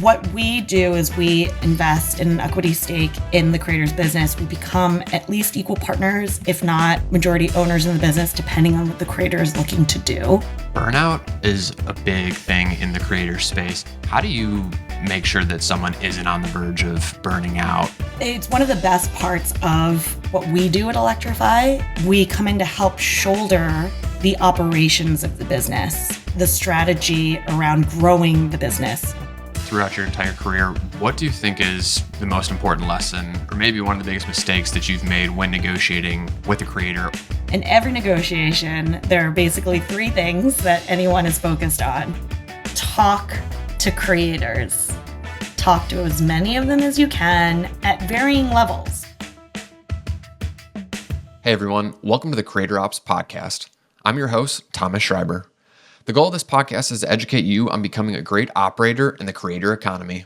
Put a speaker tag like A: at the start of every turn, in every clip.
A: What we do is we invest in an equity stake in the creator's business. We become at least equal partners, if not majority owners in the business, depending on what the creator is looking to do.
B: Burnout is a big thing in the creator space. How do you make sure that someone isn't on the verge of burning out?
A: It's one of the best parts of what we do at Electrify. We come in to help shoulder the operations of the business, the strategy around growing the business.
B: Throughout your entire career, what do you think is the most important lesson, or maybe one of the biggest mistakes that you've made when negotiating with a creator?
A: In every negotiation, there are basically three things that anyone is focused on. Talk to creators. Talk to as many of them as you can at varying levels.
B: Hey everyone, welcome to the Creator Ops Podcast. I'm your host, Thomas Schreiber. The goal of this podcast is to educate you on becoming a great operator in the creator economy.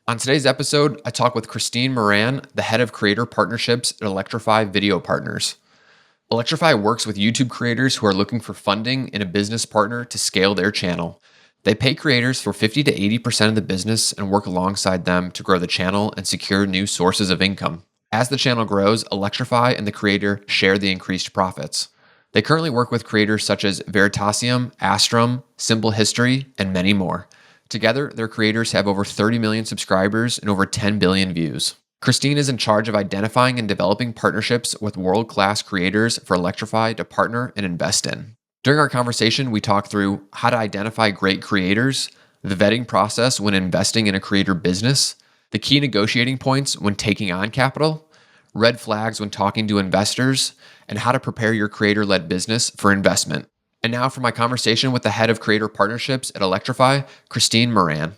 B: On today's episode, I talk with Christine Moran, the head of creator partnerships at Electrify Video Partners. Electrify works with YouTube creators who are looking for funding and a business partner to scale their channel. They pay creators for 50 to 80% of the business and work alongside them to grow the channel and secure new sources of income. As the channel grows, Electrify and the creator share the increased profits. They currently work with creators such as Veritasium, Astrum, Simple History, and many more. Together, their creators have over 30 million subscribers and over 10 billion views. Christine is in charge of identifying and developing partnerships with world-class creators for Electrify to partner and invest in. During our conversation, we talked through how to identify great creators, the vetting process when investing in a creator business, the key negotiating points when taking on capital, red flags when talking to investors, and how to prepare your creator-led business for investment. And now for my conversation with the head of creator partnerships at Electrify, Christine Moran.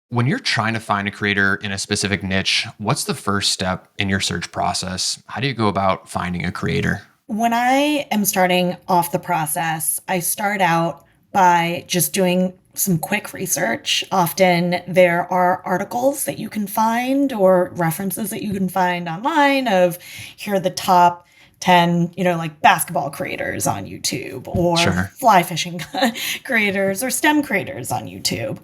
B: When you're trying to find a creator in a specific niche, what's the first step in your search process? How do you go about finding a creator?
A: When I am starting off the process, I start out by just doing some quick research. Often there are articles that you can find or references that you can find online of here are the top 10, like basketball creators on YouTube or fly fishing creators or STEM creators on YouTube.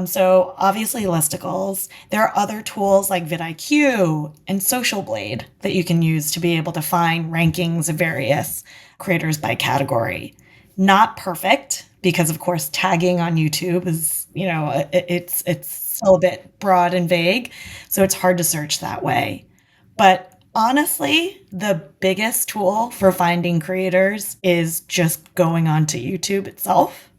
A: So obviously listicles. There are other tools like vidIQ and Social Blade that you can use to be able to find rankings of various creators by category. Not perfect because of course tagging on YouTube is, it's still a bit broad and vague. So it's hard to search that way. But honestly, the biggest tool for finding creators is just going onto YouTube itself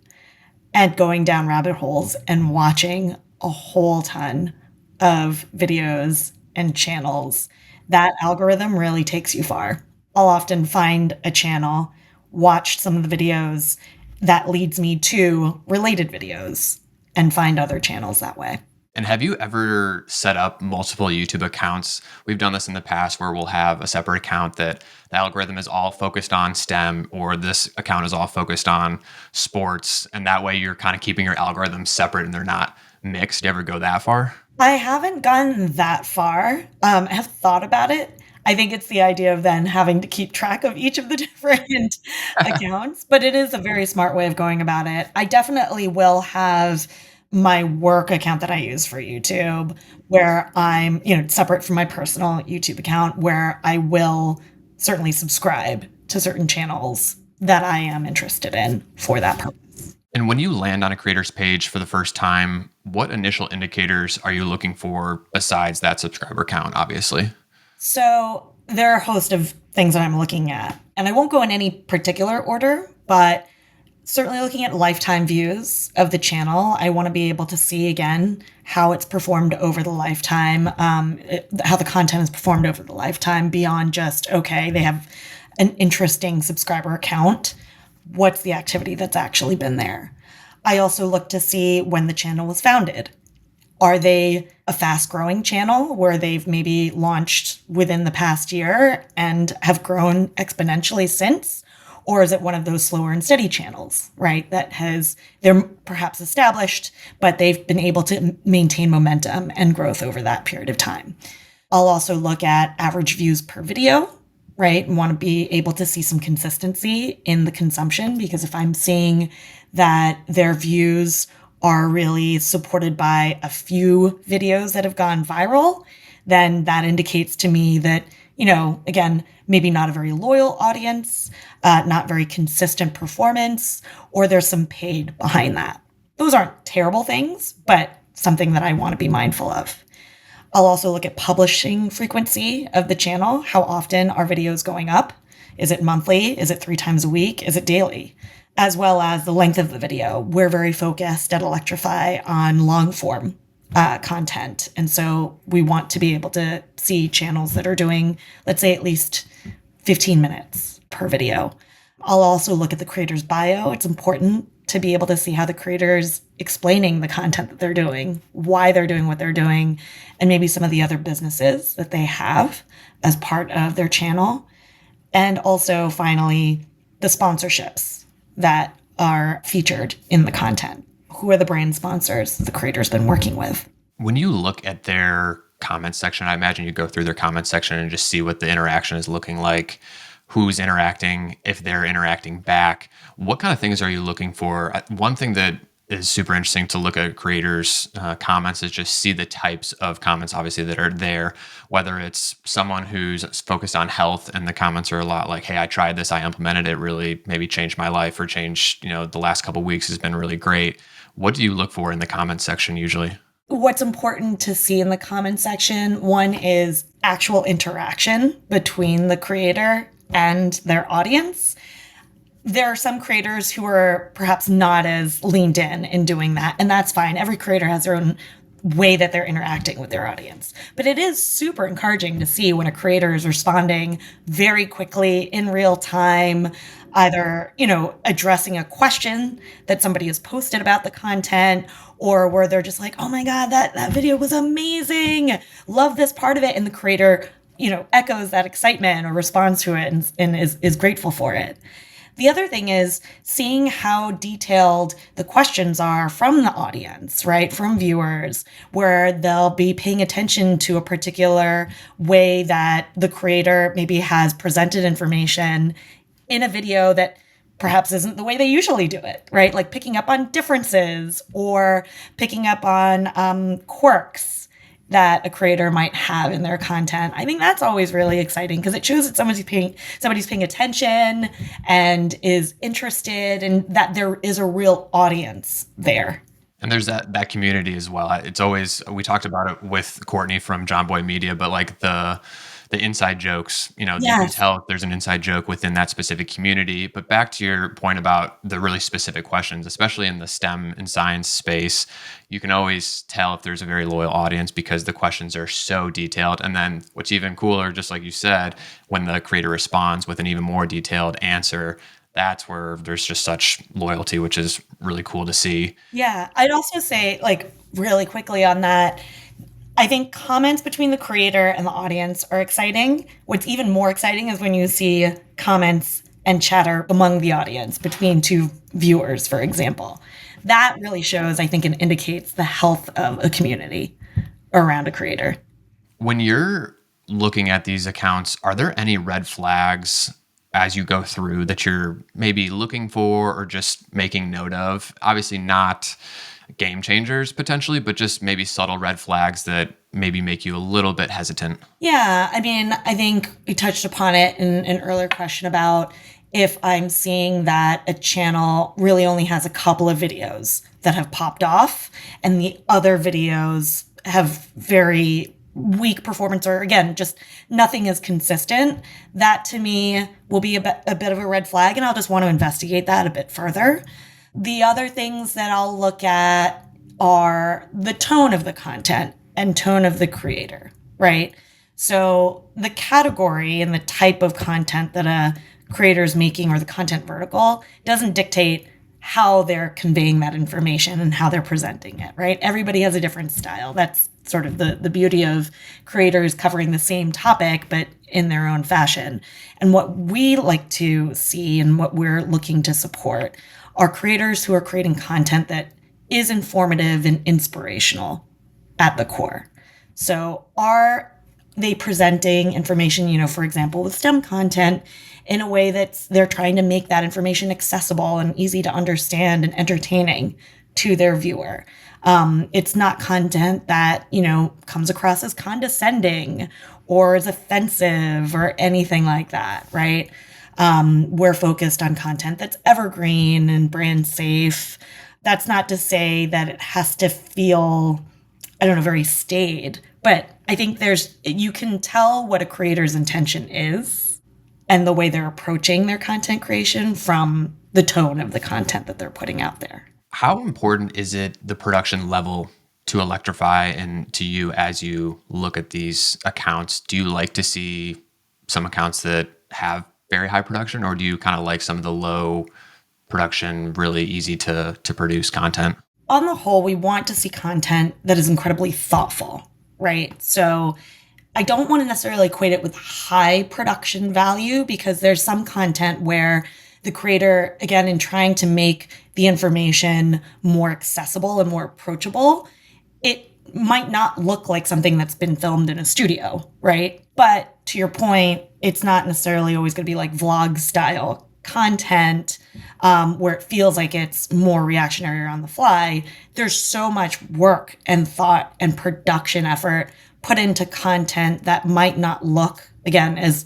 A: and going down rabbit holes and watching a whole ton of videos and channels. That algorithm really takes you far. I'll often find a channel, watch some of the videos that leads me to related videos and find other channels that way.
B: And have you ever set up multiple YouTube accounts? We've done this in the past where we'll have a separate account that the algorithm is all focused on STEM, or this account is all focused on sports. And that way you're kind of keeping your algorithms separate and they're not mixed. Do you ever go that far?
A: I haven't gone that far. I have thought about it. I think it's the idea of then having to keep track of each of the different accounts, but it is a very smart way of going about it. I definitely will have my work account that I use for YouTube where I'm, separate from my personal YouTube account where I will certainly subscribe to certain channels that I am interested in for that purpose.
B: And when you land on a creator's page for the first time, what initial indicators are you looking for besides that subscriber count, obviously?
A: So there are a host of things that I'm looking at, and I won't go in any particular order, but certainly looking at lifetime views of the channel. I want to be able to see again how it's performed over the lifetime, how the content is performed over the lifetime beyond just, okay, they have an interesting subscriber count. What's the activity that's actually been there? I also look to see when the channel was founded. Are they a fast-growing channel where they've maybe launched within the past year and have grown exponentially since? Or is it one of those slower and steady channels, right? They're perhaps established, but they've been able to maintain momentum and growth over that period of time. I'll also look at average views per video, right? And want to be able to see some consistency in the consumption, because if I'm seeing that their views are really supported by a few videos that have gone viral, then that indicates to me that, again, maybe not a very loyal audience, not very consistent performance, or there's some paid behind that. Those aren't terrible things, but something that I want to be mindful of. I'll also look at publishing frequency of the channel. How often are videos going up? Is it monthly? Is it 3 times a week? Is it daily? As well as the length of the video. We're very focused at Electrify on long form content. And so we want to be able to see channels that are doing, let's say, at least 15 minutes per video. I'll also look at the creator's bio. It's important to be able to see how the creator's explaining the content that they're doing, why they're doing what they're doing, and maybe some of the other businesses that they have as part of their channel. And also, finally, the sponsorships that are featured in the content. Who are the brand sponsors the creator's been working with?
B: When you look at their comment section, I imagine you go through their comment section and just see what the interaction is looking like, who's interacting, if they're interacting back. What kind of things are you looking for? One thing that is super interesting to look at creators' comments is just see the types of comments, obviously, that are there, whether it's someone who's focused on health and the comments are a lot like, hey, I tried this, I implemented it, really maybe changed my life or changed, the last couple of weeks has been really great. What do you look for in the comment section usually?
A: What's important to see in the comment section, one is actual interaction between the creator and their audience. There are some creators who are perhaps not as leaned in doing that, and that's fine. Every creator has their own way that they're interacting with their audience. But it is super encouraging to see when a creator is responding very quickly in real time, either, addressing a question that somebody has posted about the content, or where they're just like, oh my God, that video was amazing. Love this part of it. And the creator, echoes that excitement or responds to it and is grateful for it. The other thing is seeing how detailed the questions are from the audience, right? From viewers, where they'll be paying attention to a particular way that the creator maybe has presented information in a video that perhaps isn't the way they usually do it, right? Like picking up on differences or picking up on quirks that a creator might have in their content. I think that's always really exciting because it shows that somebody's paying attention and is interested and that there is a real audience there.
B: And there's that community as well. It's always, we talked about it with Courtney from John Boy Media, but like the inside jokes, you can
A: Yes.
B: tell if there's an inside joke within that specific community. But back to your point about the really specific questions, especially in the STEM and science space, you can always tell if there's a very loyal audience because the questions are so detailed. And then what's even cooler, just like you said, when the creator responds with an even more detailed answer, that's where there's just such loyalty, which is really cool to see.
A: Yeah. I'd also say, like, really quickly on that, I think comments between the creator and the audience are exciting. What's even more exciting is when you see comments and chatter among the audience between two viewers, for example. That really shows, I think, and indicates the health of a community around a creator.
B: When you're looking at these accounts, are there any red flags as you go through that you're maybe looking for or just making note of? Obviously not game changers potentially, but just maybe subtle red flags that maybe make you a little bit hesitant.
A: Yeah, I mean, I think we touched upon it in an earlier question about if I'm seeing that a channel really only has a couple of videos that have popped off and the other videos have very weak performance, or again, just nothing is consistent. That to me will be a bit of a red flag, and I'll just want to investigate that a bit further. The other things that I'll look at are the tone of the content and tone of the creator, right? So the category and the type of content that a creator is making or the content vertical doesn't dictate how they're conveying that information and how they're presenting it, right? Everybody has a different style. That's sort of the beauty of creators covering the same topic, but in their own fashion. And what we like to see and what we're looking to support are creators who are creating content that is informative and inspirational at the core. So are they presenting information, for example, with STEM content in a way that they're trying to make that information accessible and easy to understand and entertaining to their viewer. It's not content that, comes across as condescending or is offensive or anything like that, right? We're focused on content that's evergreen and brand safe. That's not to say that it has to feel, I don't know, very staid, but I think you can tell what a creator's intention is and the way they're approaching their content creation from the tone of the content that they're putting out there.
B: How important is it, the production level, to Electrify and to you as you look at these accounts? Do you like to see some accounts that have very high production, or do you kind of like some of the low production, really easy to produce content?
A: On the whole, we want to see content that is incredibly thoughtful, right? So I don't want to necessarily equate it with high production value, because there's some content where the creator, again, in trying to make the information more accessible and more approachable, it might not look like something that's been filmed in a studio, right? But to your point, it's not necessarily always going to be like vlog style content where it feels like it's more reactionary or on the fly. There's so much work and thought and production effort put into content that might not look, again, as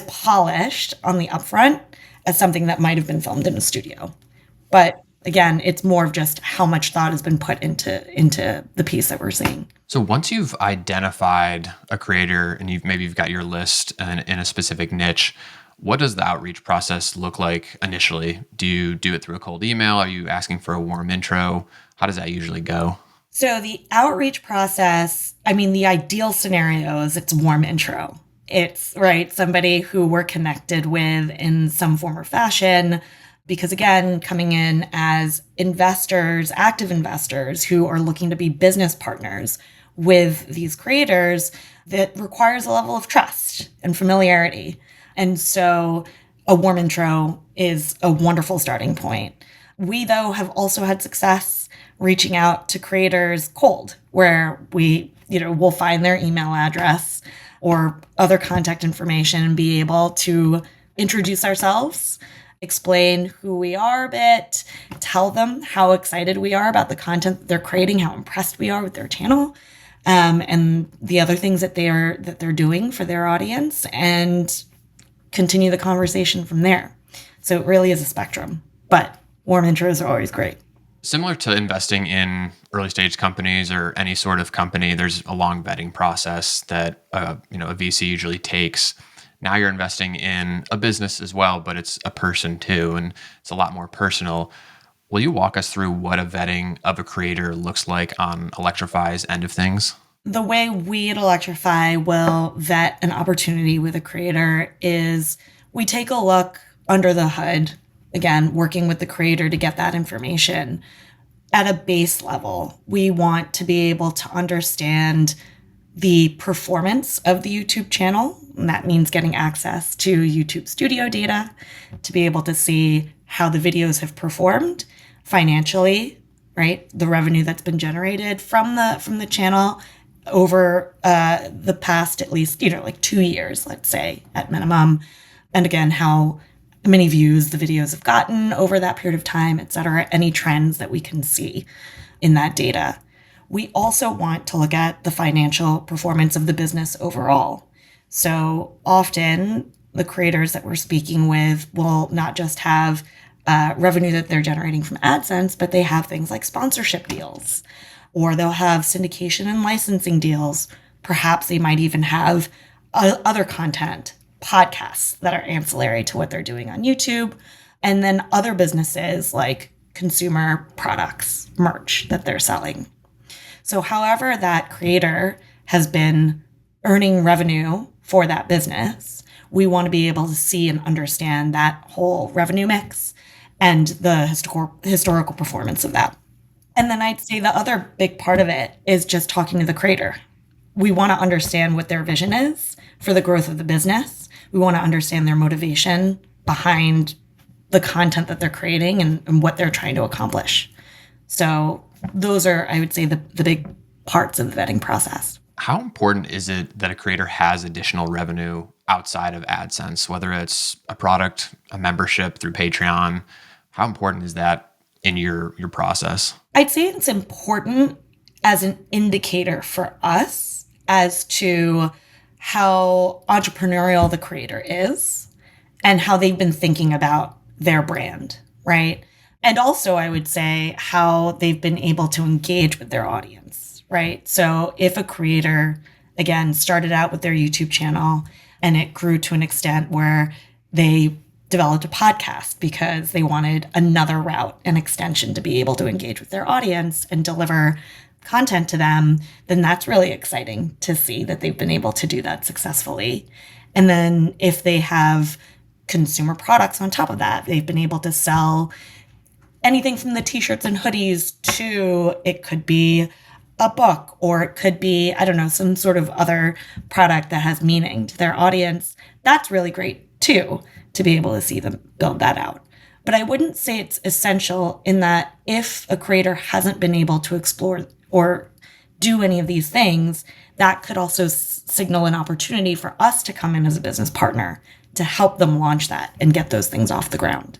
A: polished on the upfront as something that might have been filmed in a studio. But again, it's more of just how much thought has been put into the piece that we're seeing.
B: So once you've identified a creator and you've got your list in a specific niche, what does the outreach process look like initially? Do you do it through a cold email? Are you asking for a warm intro? How does that usually go?
A: So the outreach process, the ideal scenario is it's warm intro. It's right, somebody who we're connected with in some form or fashion, because again, coming in as investors, active investors who are looking to be business partners with these creators, that requires a level of trust and familiarity. And so a warm intro is a wonderful starting point. We, though, have also had success reaching out to creators cold, where we'll find their email address or other contact information and be able to introduce ourselves, explain who we are a bit, tell them how excited we are about the content that they're creating, how impressed we are with their channel, and the other things that they're doing for their audience, and continue the conversation from there. So it really is a spectrum, but warm intros are always great.
B: Similar to investing in early stage companies or any sort of company, there's a long vetting process that a VC usually takes. Now you're investing in a business as well, but it's a person too, and it's a lot more personal. Will you walk us through what a vetting of a creator looks like on Electrify's end of things?
A: The way we at Electrify will vet an opportunity with a creator is we take a look under the hood, again, working with the creator to get that information. At a base level, we want to be able to understand the performance of the YouTube channel. And that means getting access to YouTube studio data to be able to see how the videos have performed financially, right? The revenue that's been generated from the channel over the past at least, 2 years, let's say, at minimum. And again, how many views the videos have gotten over that period of time, et cetera, any trends that we can see in that data. We also want to look at the financial performance of the business overall. So often the creators that we're speaking with will not just have revenue that they're generating from AdSense, but they have things like sponsorship deals, or they'll have syndication and licensing deals. Perhaps they might even have other content, podcasts that are ancillary to what they're doing on YouTube, and then other businesses like consumer products, merch that they're selling. So however that creator has been earning revenue for that business, we want to be able to see and understand that whole revenue mix and the historical performance of that. And then I'd say the other big part of it is just talking to the creator. We want to understand what their vision is for the growth of the business. We want to understand their motivation behind the content that they're creating and what they're trying to accomplish. So those are, I would say, the big parts of the vetting process.
B: How important is it that a creator has additional revenue outside of AdSense, whether it's a product, a membership through Patreon? How important is that in your process?
A: I'd say it's important as an indicator for us as to how entrepreneurial the creator is and how they've been thinking about their brand, right? And also, I would say how they've been able to engage with their audience, right? So if a creator, again, started out with their YouTube channel and it grew to an extent where they developed a podcast because they wanted another route and extension to be able to engage with their audience and deliver content to them, then that's really exciting to see that they've been able to do that successfully. And then if they have consumer products on top of that, they've been able to sell anything from the t-shirts and hoodies to it could be a book, or it could be, I don't know, some sort of other product that has meaning to their audience. That's really great too, to be able to see them build that out. But I wouldn't say it's essential in that if a creator hasn't been able to explore or do any of these things, that could also signal an opportunity for us to come in as a business partner to help them launch that and get those things off the ground.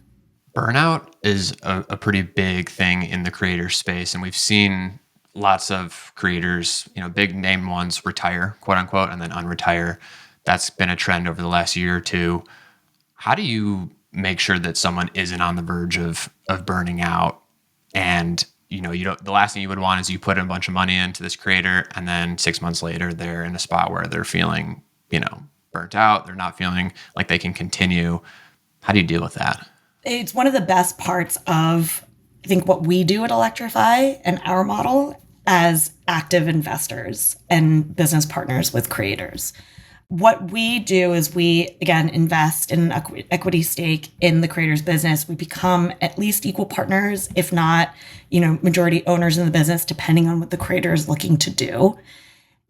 B: Burnout is a pretty big thing in the creator space. And we've seen lots of creators, big name ones retire, quote unquote, and then unretire. That's been a trend over the last year or two. How do you make sure that someone isn't on the verge of burning out? And, the last thing you would want is you put in a bunch of money into this creator and then 6 months later, they're in a spot where they're feeling, burnt out. They're not feeling like they can continue. How do you deal with that?
A: It's one of the best parts of, I think, what we do at Electrify and our model as active investors and business partners with creators. What we do is we, again, invest in an equity stake in the creator's business. We become at least equal partners, if not, majority owners in the business, depending on what the creator is looking to do.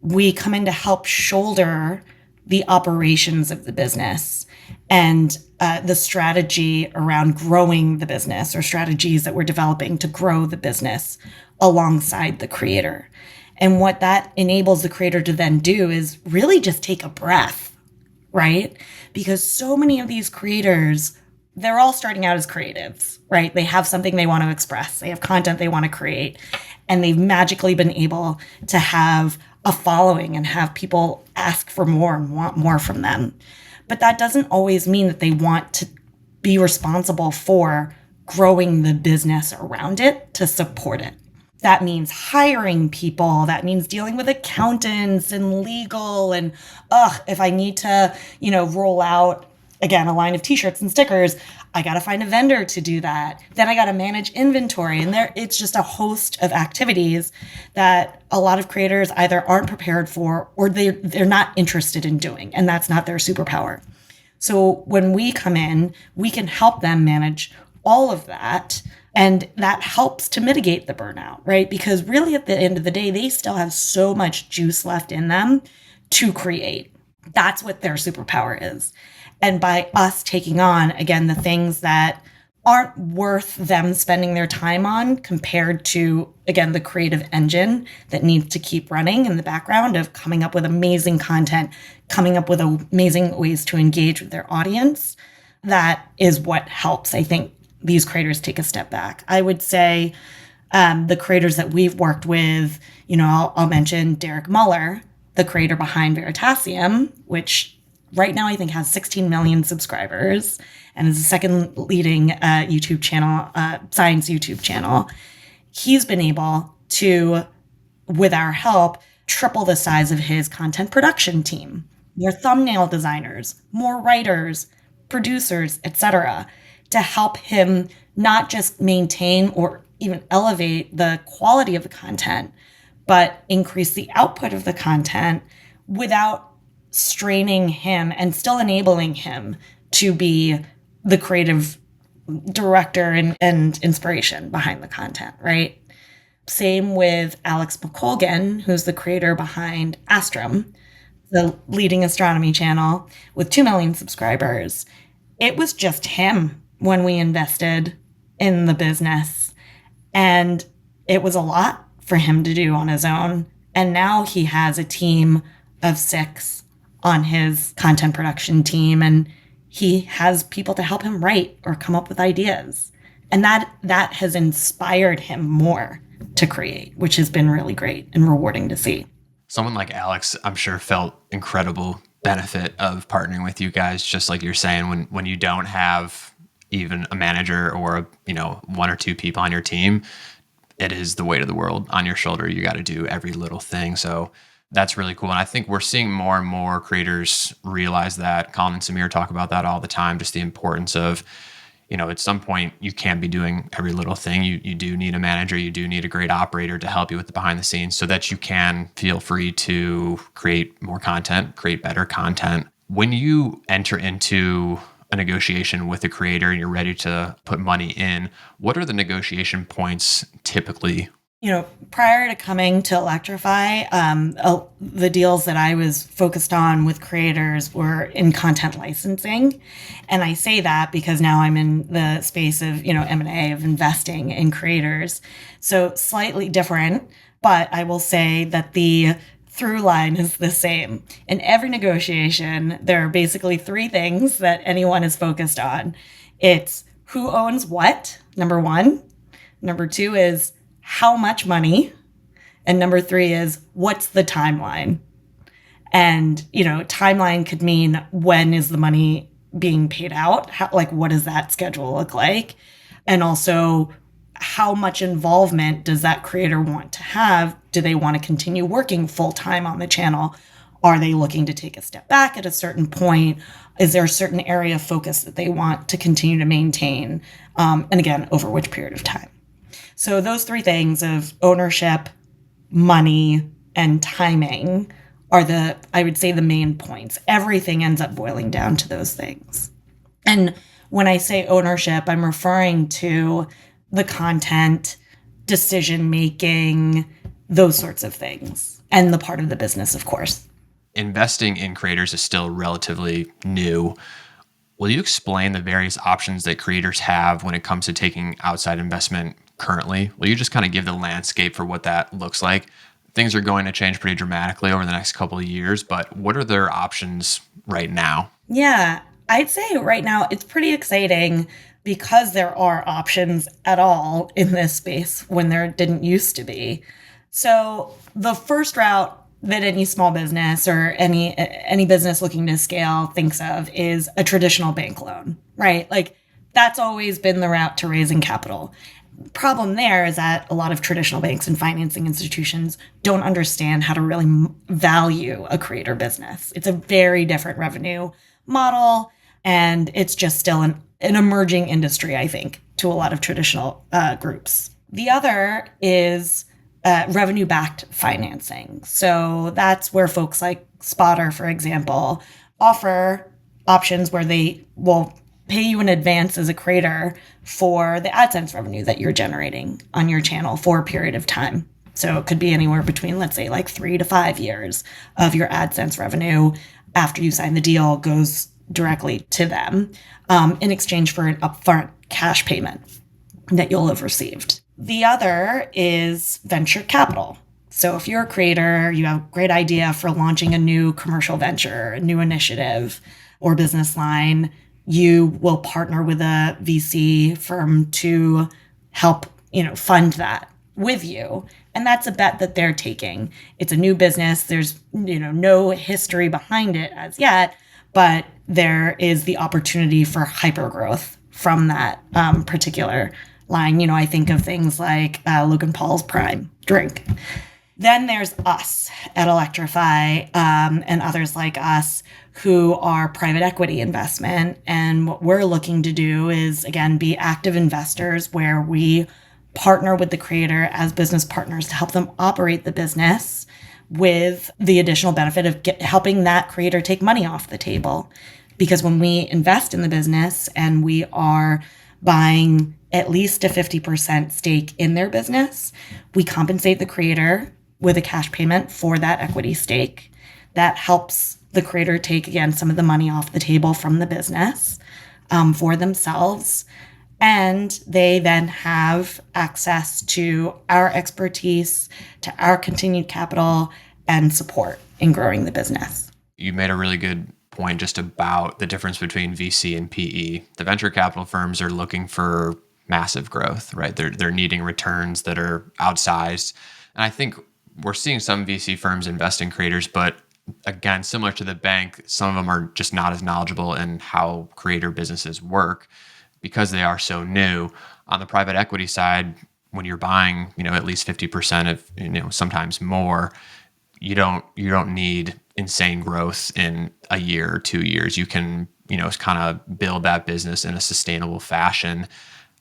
A: We come in to help shoulder the operations of the business and the strategy around growing the business, or strategies that we're developing to grow the business alongside the creator. And what that enables the creator to then do is really just take a breath, right? Because so many of these creators, they're all starting out as creatives, right? They have something they want to express. They have content they want to create. And they've magically been able to have a following and have people ask for more and want more from them. But that doesn't always mean that they want to be responsible for growing the business around it to support it. That means hiring people. That means dealing with accountants and legal. And, if I need to, roll out, again, a line of t-shirts and stickers, I got to find a vendor to do that. Then I got to manage inventory. And it's just a host of activities that a lot of creators either aren't prepared for or they're not interested in doing. And that's not their superpower. So when we come in, we can help them manage all of that. And that helps to mitigate the burnout, right? Because really at the end of the day, they still have so much juice left in them to create. That's what their superpower is. And by us taking on, again, the things that aren't worth them spending their time on compared to, again, the creative engine that needs to keep running in the background of coming up with amazing content, coming up with amazing ways to engage with their audience, that is what helps, I think, these creators take a step back. I would say the creators that we've worked with, I'll mention Derek Muller, the creator behind Veritasium, which right now I think has 16 million subscribers and is the second leading YouTube channel, science YouTube channel. He's been able to, with our help, triple the size of his content production team. More thumbnail designers, more writers, producers, etc., to help him not just maintain or even elevate the quality of the content, but increase the output of the content without straining him and still enabling him to be the creative director and inspiration behind the content, right? Same with Alex McColgan, who's the creator behind Astrum, the leading astronomy channel with 2 million subscribers. It was just him when we invested in the business. And it was a lot for him to do on his own. And now he has a team of 6 on his content production team. And he has people to help him write or come up with ideas. And that has inspired him more to create, which has been really great and rewarding to see.
B: Someone like Alex, I'm sure, felt incredible benefit of partnering with you guys, just like you're saying, when you don't have even a manager or one or two people on your team, it is the weight of the world on your shoulder. You got to do every little thing. So that's really cool. And I think we're seeing more and more creators realize that. Colin and Samir talk about that all the time, just the importance of, at some point you can't be doing every little thing. You do need a manager. You do need a great operator to help you with the behind the scenes so that you can feel free to create more content, create better content. When you enter into a negotiation with a creator and you're ready to put money in, what are the negotiation points typically?
A: Prior to coming to Electrify, the deals that I was focused on with creators were in content licensing. And I say that because now I'm in the space of, M&A, of investing in creators. So slightly different, but I will say that the through line is the same. In every negotiation, there are basically three things that anyone is focused on. It's who owns what, number one. Number two is how much money. And number three is what's the timeline? And, timeline could mean when is the money being paid out? What does that schedule look like? And also, how much involvement does that creator want to have? Do they want to continue working full time on the channel? Are they looking to take a step back at a certain point? Is there a certain area of focus that they want to continue to maintain? And again, over which period of time? So those three things of ownership, money, and timing are I would say, the main points. Everything ends up boiling down to those things. And when I say ownership, I'm referring to the content, decision-making, those sorts of things, and the part of the business, of course.
B: Investing in creators is still relatively new. Will you explain the various options that creators have when it comes to taking outside investment currently? Will you just kind of give the landscape for what that looks like? Things are going to change pretty dramatically over the next couple of years, but what are their options right now?
A: Yeah, I'd say right now it's pretty exciting because there are options at all in this space when there didn't used to be. So the first route that any small business or any business looking to scale thinks of is a traditional bank loan, right? That's always been the route to raising capital. Problem there is that a lot of traditional banks and financing institutions don't understand how to really value a creator business. It's a very different revenue model, and it's just still an emerging industry, I think, to a lot of traditional groups. The other is revenue-backed financing. So that's where folks like Spotter, for example, offer options where they will pay you in advance as a creator for the AdSense revenue that you're generating on your channel for a period of time. So it could be anywhere between, let's say, 3 to 5 years of your AdSense revenue after you sign the deal goes directly to them in exchange for an upfront cash payment that you'll have received. The other is venture capital. So if you're a creator, you have a great idea for launching a new commercial venture, a new initiative or business line, you will partner with a VC firm to help, fund that with you. And that's a bet that they're taking. It's a new business. There's, no history behind it as yet, but there is the opportunity for hypergrowth from that particular line. I think of things like Logan Paul's Prime drink. Then there's us at Electrify and others like us who are private equity investment. And what we're looking to do is, again, be active investors where we partner with the creator as business partners to help them operate the business with the additional benefit of helping that creator take money off the table. Because when we invest in the business and we are buying at least a 50% stake in their business, we compensate the creator with a cash payment for that equity stake. That helps the creator take, again, some of the money off the table from the business for themselves. And they then have access to our expertise, to our continued capital and support in growing the business.
B: You made a really good point just about the difference between VC and PE. The venture capital firms are looking for massive growth, right? They're needing returns that are outsized. And I think we're seeing some VC firms invest in creators, but again, similar to the bank, some of them are just not as knowledgeable in how creator businesses work because they are so new. On the private equity side, when you're buying, at least 50% of, sometimes more, you don't need insane growth in a year or 2 years. You can, kind of build that business in a sustainable fashion.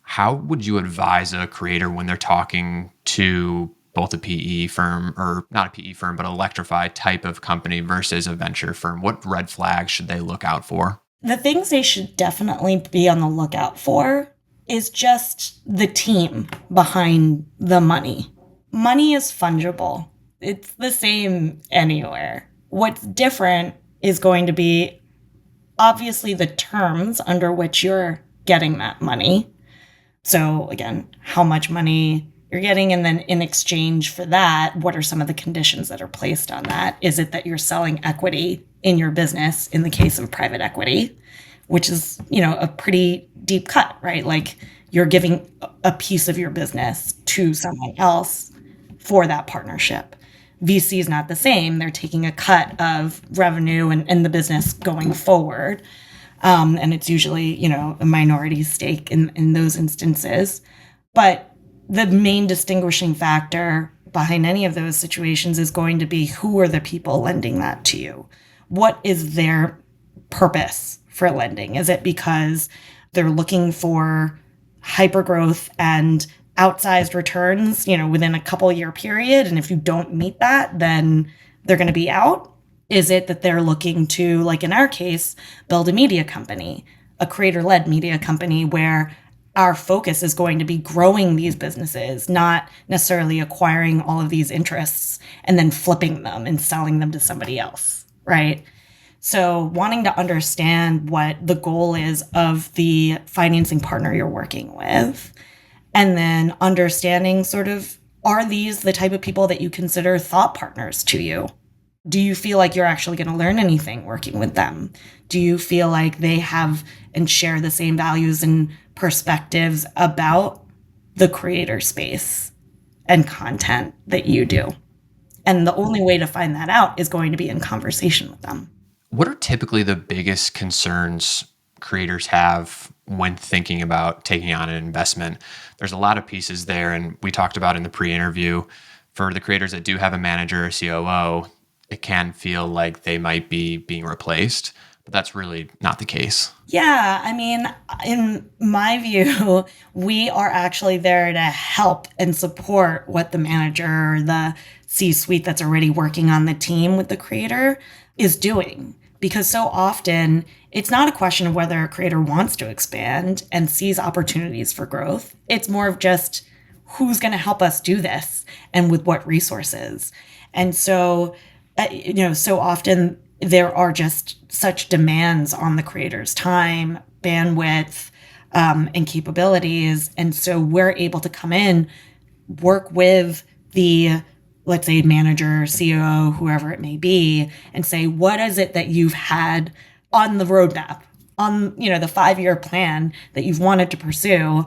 B: How would you advise a creator when they're talking to both a PE firm, or not a PE firm, but Electrify type of company versus a venture firm? What red flags should they look out for?
A: The things they should definitely be on the lookout for is just the team behind the money. Money is fungible. It's the same anywhere. What's different is going to be obviously the terms under which you're getting that money. So again, how much money you're getting, and then in exchange for that, what are some of the conditions that are placed on that? Is it that you're selling equity in your business in the case of private equity, which is, a pretty deep cut, right? Like you're giving a piece of your business to someone else for that partnership. VC is not the same. They're taking a cut of revenue and the business going forward. And it's usually, a minority stake in those instances. But the main distinguishing factor behind any of those situations is going to be who are the people lending that to you? What is their purpose for lending? Is it because they're looking for hypergrowth and outsized returns, within a couple year period? And if you don't meet that, then they're going to be out. Is it that they're looking to, like in our case, build a media company, a creator-led media company where our focus is going to be growing these businesses, not necessarily acquiring all of these interests and then flipping them and selling them to somebody else, right? So wanting to understand what the goal is of the financing partner you're working with, and then understanding sort of, are these the type of people that you consider thought partners to you? Do you feel like you're actually going to learn anything working with them? Do you feel like they have and share the same values and perspectives about the creator space and content that you do? And the only way to find that out is going to be in conversation with them.
B: What are typically the biggest concerns creators have when thinking about taking on an investment? There's a lot of pieces there, and we talked about in the pre-interview, for the creators that do have a manager or COO, it can feel like they might be being replaced, but that's really not the case.
A: Yeah, I mean, in my view, we are actually there to help and support what the manager or the C-suite that's already working on the team with the creator is doing. Because so often it's not a question of whether a creator wants to expand and sees opportunities for growth. It's more of just who's going to help us do this and with what resources. And so, so often there are just such demands on the creator's time, bandwidth, and capabilities. And so we're able to come in, work with the, let's say, manager, CEO, whoever it may be, and say, what is it that you've had on the roadmap, on, the 5-year plan that you've wanted to pursue,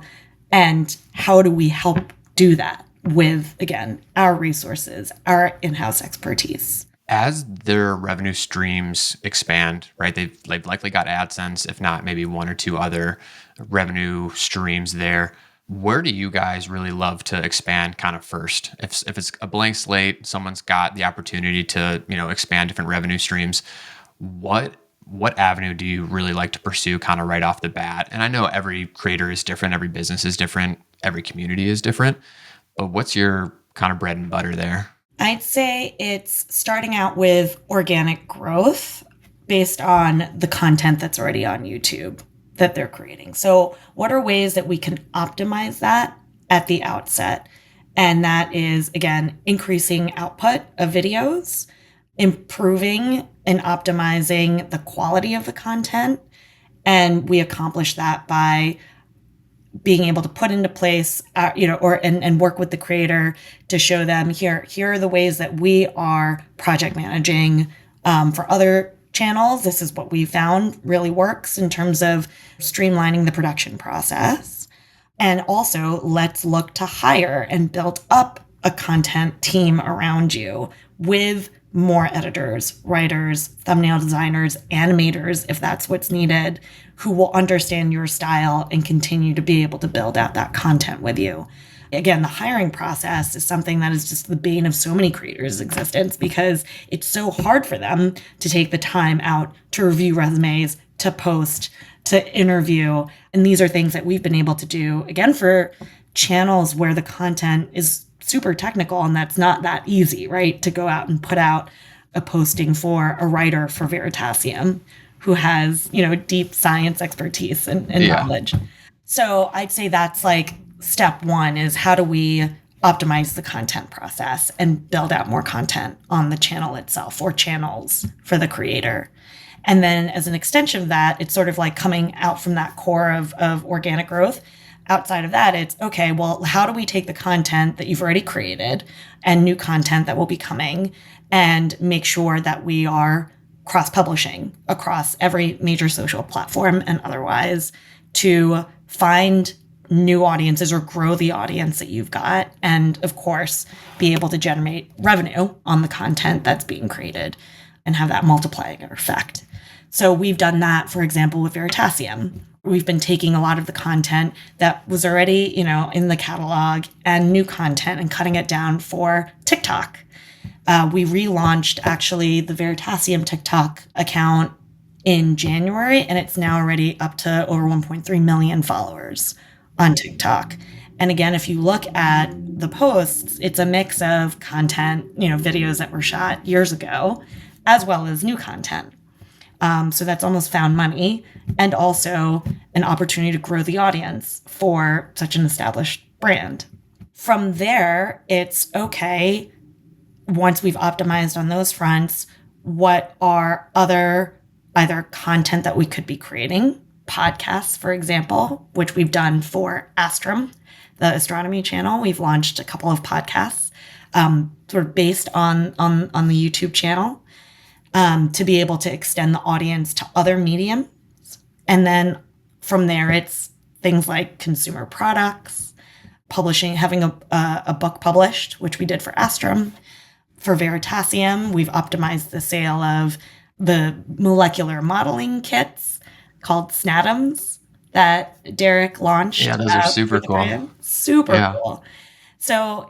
A: and how do we help do that with, again, our resources, our in-house expertise?
B: As their revenue streams expand, right, they've likely got AdSense, if not maybe one or two other revenue streams there. Where do you guys really love to expand kind of first? If it's a blank slate, someone's got the opportunity to, expand different revenue streams, what avenue do you really like to pursue kind of right off the bat? And I know every creator is different, every business is different, every community is different, but what's your kind of bread and butter there?
A: I'd say it's starting out with organic growth based on the content that's already on YouTube that they're creating. So what are ways that we can optimize that at the outset? And that is, again, increasing output of videos, improving and optimizing the quality of the content. And we accomplish that by being able to put into place, and work with the creator to show them here are the ways that we are project managing for other channels. This is what we found really works in terms of streamlining the production process. And also, let's look to hire and build up a content team around you with more editors, writers, thumbnail designers, animators, if that's what's needed, who will understand your style and continue to be able to build out that content with you. Again, the hiring process is something that is just the bane of so many creators' existence because it's so hard for them to take the time out to review resumes, to post, to interview. And these are things that we've been able to do, again, for channels where the content is super technical and that's not that easy, right? To go out and put out a posting for a writer for Veritasium who has, deep science expertise and
B: Yeah.
A: knowledge. So I'd say that's like step one is how do we optimize the content process and build out more content on the channel itself or channels for the creator. And then as an extension of that, it's sort of like coming out from that core of organic growth. Outside of that, it's okay, well, how do we take the content that you've already created and new content that will be coming and make sure that we are cross-publishing across every major social platform and otherwise to find new audiences or grow the audience that you've got and, of course, be able to generate revenue on the content that's being created and have that multiplying effect. So we've done that, for example, with Veritasium. We've been taking a lot of the content that was already, in the catalog and new content and cutting it down for TikTok. We relaunched actually the Veritasium TikTok account in January, and it's now already up to over 1.3 million followers on TikTok. And again, if you look at the posts, it's a mix of content, videos that were shot years ago, as well as new content. So that's almost found money and also an opportunity to grow the audience for such an established brand. From there, it's okay, once we've optimized on those fronts, what are other either content that we could be creating, podcasts, for example, which we've done for Astrum, the astronomy channel. We've launched a couple of podcasts sort of based on the YouTube channel. To be able to extend the audience to other mediums. And then from there, it's things like consumer products, publishing, having a book published, which we did for Astrum. For Veritasium, we've optimized the sale of the molecular modeling kits called Snatoms that Derek launched.
B: Yeah, those are super cool.
A: Brand. Super cool. So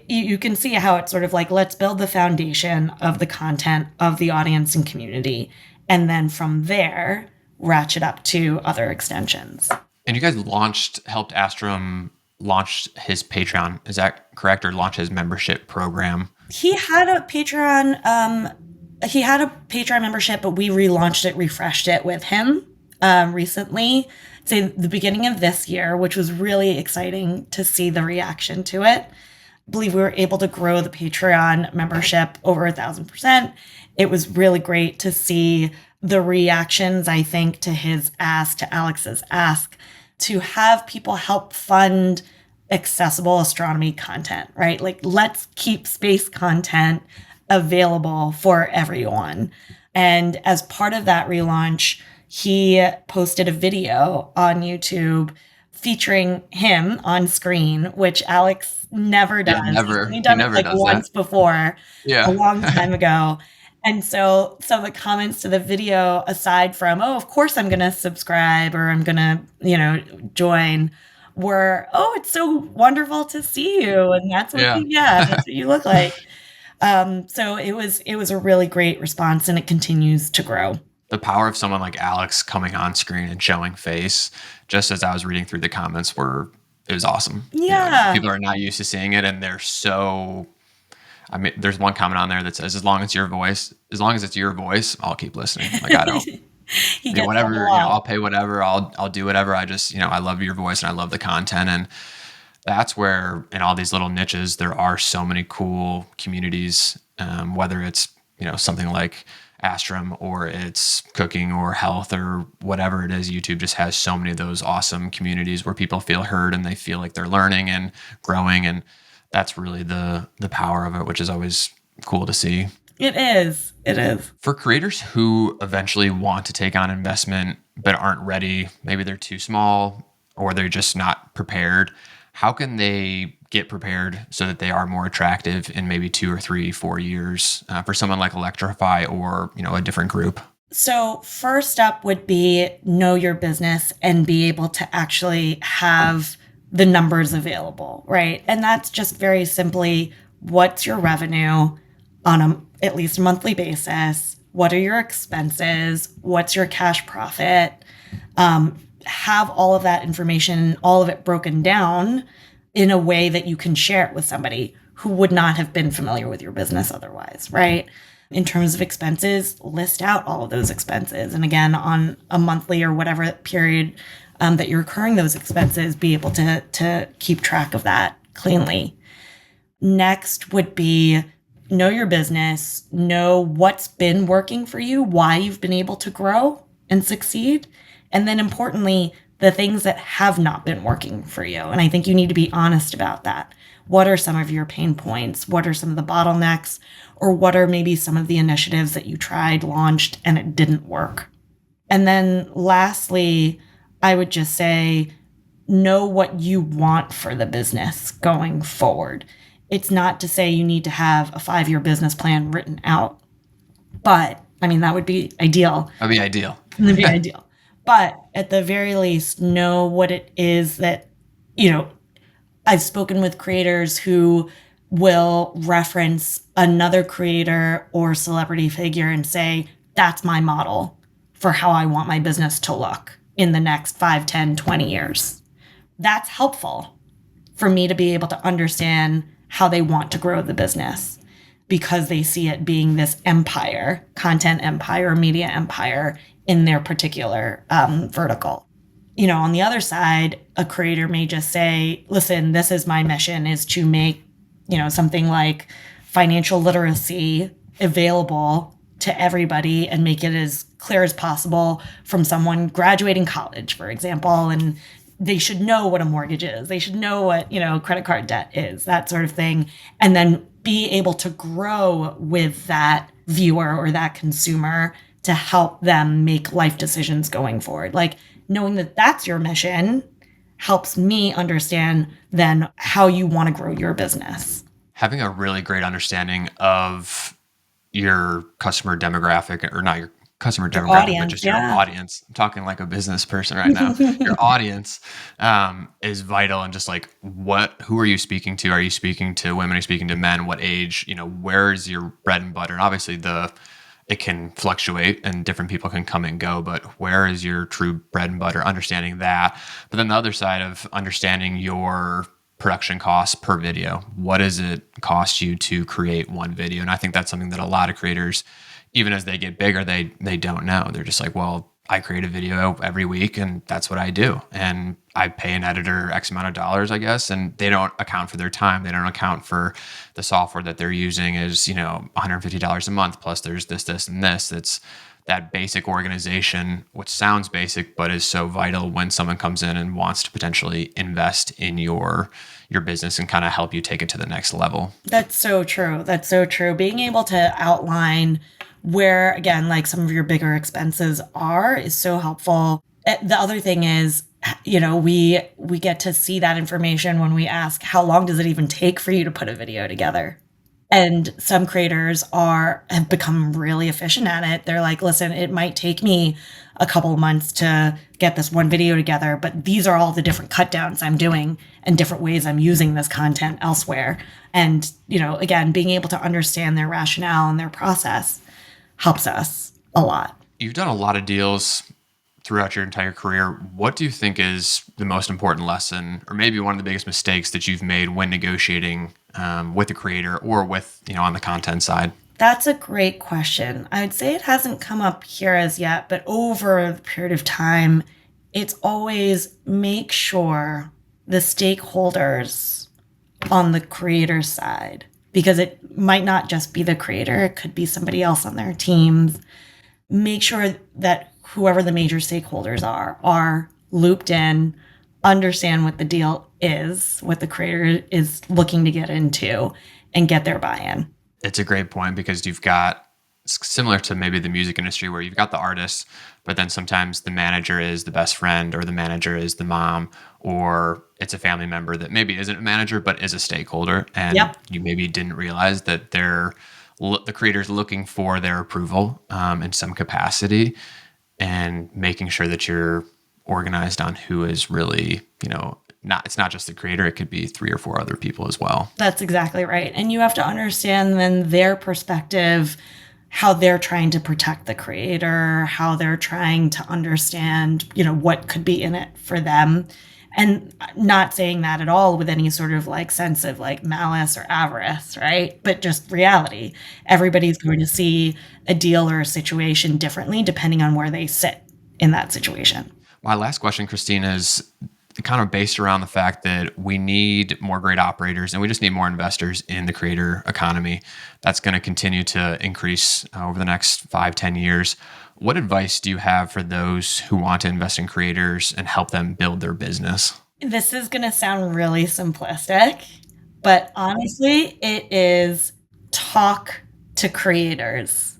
A: you can see how it's sort of like, let's build the foundation of the content of the audience and community. And then from there, ratchet up to other extensions.
B: And you guys helped Astrum launch his Patreon. Is that correct? Or launch his membership program?
A: He had a Patreon, membership, but we relaunched it, refreshed it with him recently. Say the beginning of this year, which was really exciting to see the reaction to it. I believe we were able to grow the Patreon membership over 1,000%. It was really great to see the reactions, I think, to his ask, to Alex's ask, to have people help fund accessible astronomy content, right? Like, let's keep space content available for everyone. And as part of that relaunch, he posted a video on YouTube featuring him on screen, which Alex never does.
B: Yeah, never.
A: He's done
B: He
A: it
B: never
A: like
B: does
A: once
B: that.
A: before,
B: Yeah.
A: a long time ago. And so the comments to the video, aside from, oh, of course I'm going to subscribe or I'm going to, join, were, oh, it's so wonderful to see you. And that's what that's what you look like. So it was a really great response and it continues to grow.
B: The power of someone like Alex coming on screen and showing face, just as I was reading through the comments, it was awesome.
A: Yeah.
B: People are not used to seeing it, and they're so. I mean, there's one comment on there that says, as long as it's your voice, I'll keep listening. Like, I don't, whatever, I'll pay whatever, I'll do whatever. I just, I love your voice and I love the content. And that's where in all these little niches, there are so many cool communities, whether it's, something like Astrum or it's cooking or health or whatever it is. YouTube just has so many of those awesome communities where people feel heard and they feel like they're learning and growing. And that's really the power of it, which is always cool to see.
A: It is.
B: For creators who eventually want to take on investment but aren't ready, maybe they're too small or they're just not prepared, how can they get prepared so that they are more attractive in maybe 2 or 3, 4 years for someone like Electrify or, a different group?
A: So, first up would be know your business and be able to actually have the numbers available, right? And that's just very simply what's your revenue on at least a monthly basis? What are your expenses? What's your cash profit? Have all of that information, all of it broken down in a way that you can share it with somebody who would not have been familiar with your business otherwise, right? In terms of expenses, list out all of those expenses. And again, on a monthly or whatever period that you're incurring those expenses, be able to keep track of that cleanly. Next would be know your business, know what's been working for you, why you've been able to grow and succeed. And then importantly, the things that have not been working for you. And I think you need to be honest about that. What are some of your pain points? What are some of the bottlenecks? Or what are maybe some of the initiatives that you tried, launched, and it didn't work? And then lastly, I would just say, know what you want for the business going forward. It's not to say you need to have a 5-year business plan written out, but I mean, that would be ideal.
B: That'd be ideal.
A: That'd be ideal. But at the very least, know what it is that, I've spoken with creators who will reference another creator or celebrity figure and say, that's my model for how I want my business to look in the next 5, 10, 20 years. That's helpful for me to be able to understand how they want to grow the business because they see it being this empire, content empire, media empire in their particular vertical. On the other side, a creator may just say, listen, this is my mission, is to make, something like financial literacy available to everybody and make it as clear as possible from someone graduating college, for example. And they should know what a mortgage is. They should know what, credit card debt is, that sort of thing. And then be able to grow with that viewer or that consumer to help them make life decisions going forward. Like knowing that that's your mission helps me understand then how you want to grow your business.
B: Having a really great understanding of your customer demographic, or not your customer demographic,
A: audience,
B: but just your audience. I'm talking like a business person right now. Your audience is vital. And just like, who are you speaking to? Are you speaking to women? Are you speaking to men? What age? Where is your bread and butter? And obviously it can fluctuate and different people can come and go, but where is your true bread and butter? Understanding that. But then the other side of understanding your production costs per video. What does it cost you to create one video? And I think that's something that a lot of creators, even as they get bigger, they don't know. They're just like, well, I create a video every week and that's what I do. And I pay an editor X amount of dollars, I guess, and they don't account for their time. They don't account for the software that they're using is, $150 a month, plus there's this, and this. It's that basic organization, which sounds basic, but is so vital when someone comes in and wants to potentially invest in your business and kind of help you take it to the next level.
A: That's so true. That's so true. Being able to outline where, again, like some of your bigger expenses are is so helpful. The other thing is, we get to see that information when we ask, how long does it even take for you to put a video together? And some creators have become really efficient at it. They're like, listen, it might take me a couple of months to get this one video together, but these are all the different cut downs I'm doing and different ways I'm using this content elsewhere. And, again, being able to understand their rationale and their process helps us a lot.
B: You've done a lot of deals throughout your entire career. What do you think is the most important lesson, or maybe one of the biggest mistakes that you've made when negotiating with a creator or with, on the content side?
A: That's a great question. I would say it hasn't come up here as yet, but over the period of time, it's always make sure the stakeholders on the creator side, because it might not just be the creator, it could be somebody else on their teams. Make sure that whoever the major stakeholders are looped in, understand what the deal is, what the creator is looking to get into, and get their buy-in.
B: It's a great point because you've got, similar to maybe the music industry where you've got the artists, but then sometimes the manager is the best friend, or the manager is the mom, or it's a family member that maybe isn't a manager but is a stakeholder, and
A: Yep.
B: you maybe didn't realize that the creator's looking for their approval in some capacity, and making sure that you're organized on who is really, it's not just the creator, it could be 3 or 4 other people as well.
A: That's exactly right. And you have to understand then their perspective, how they're trying to protect the creator, how they're trying to understand, what could be in it for them. And not saying that at all with any sort of like sense of like malice or avarice, right? But just reality. Everybody's going to see a deal or a situation differently depending on where they sit in that situation.
B: My last question, Christine, is kind of based around the fact that we need more great operators and we just need more investors in the creator economy. That's going to continue to increase over the next 5-10 years. What advice do you have for those who want to invest in creators and help them build their business?
A: This is going to sound really simplistic, but honestly, it is talk to creators.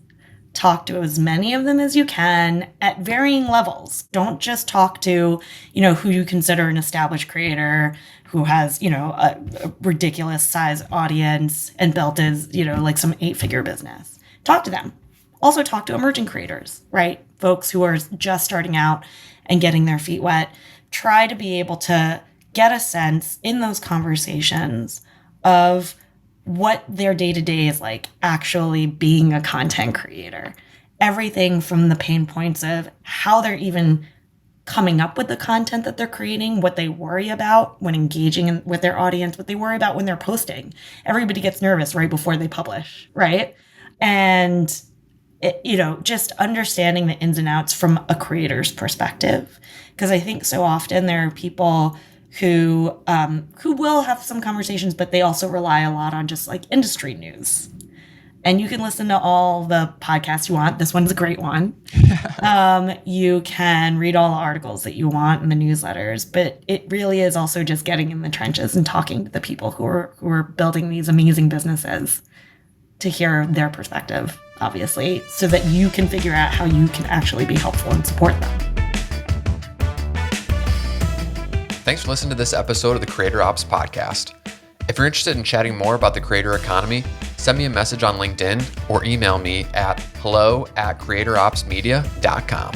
A: Talk to as many of them as you can at varying levels. Don't just talk to, who you consider an established creator who has, a ridiculous size audience and built his, like some 8-figure business. Talk to them. Also talk to emerging creators, right? Folks who are just starting out and getting their feet wet. Try to be able to get a sense in those conversations of what their day-to-day is like actually being a content creator. Everything from the pain points of how they're even coming up with the content that they're creating, what they worry about when engaging with their audience, what they worry about when they're posting. Everybody gets nervous right before they publish, right? And just understanding the ins and outs from a creator's perspective. Because I think so often there are people who will have some conversations, but they also rely a lot on just like industry news. And you can listen to all the podcasts you want. This one's a great one. You can read all the articles that you want in the newsletters, but it really is also just getting in the trenches and talking to the people who are building these amazing businesses to hear their perspective, obviously, so that you can figure out how you can actually be helpful and support them.
B: Thanks for listening to this episode of the Creator Ops Podcast. If you're interested in chatting more about the creator economy, send me a message on LinkedIn or email me at hello@creatoropsmedia.com.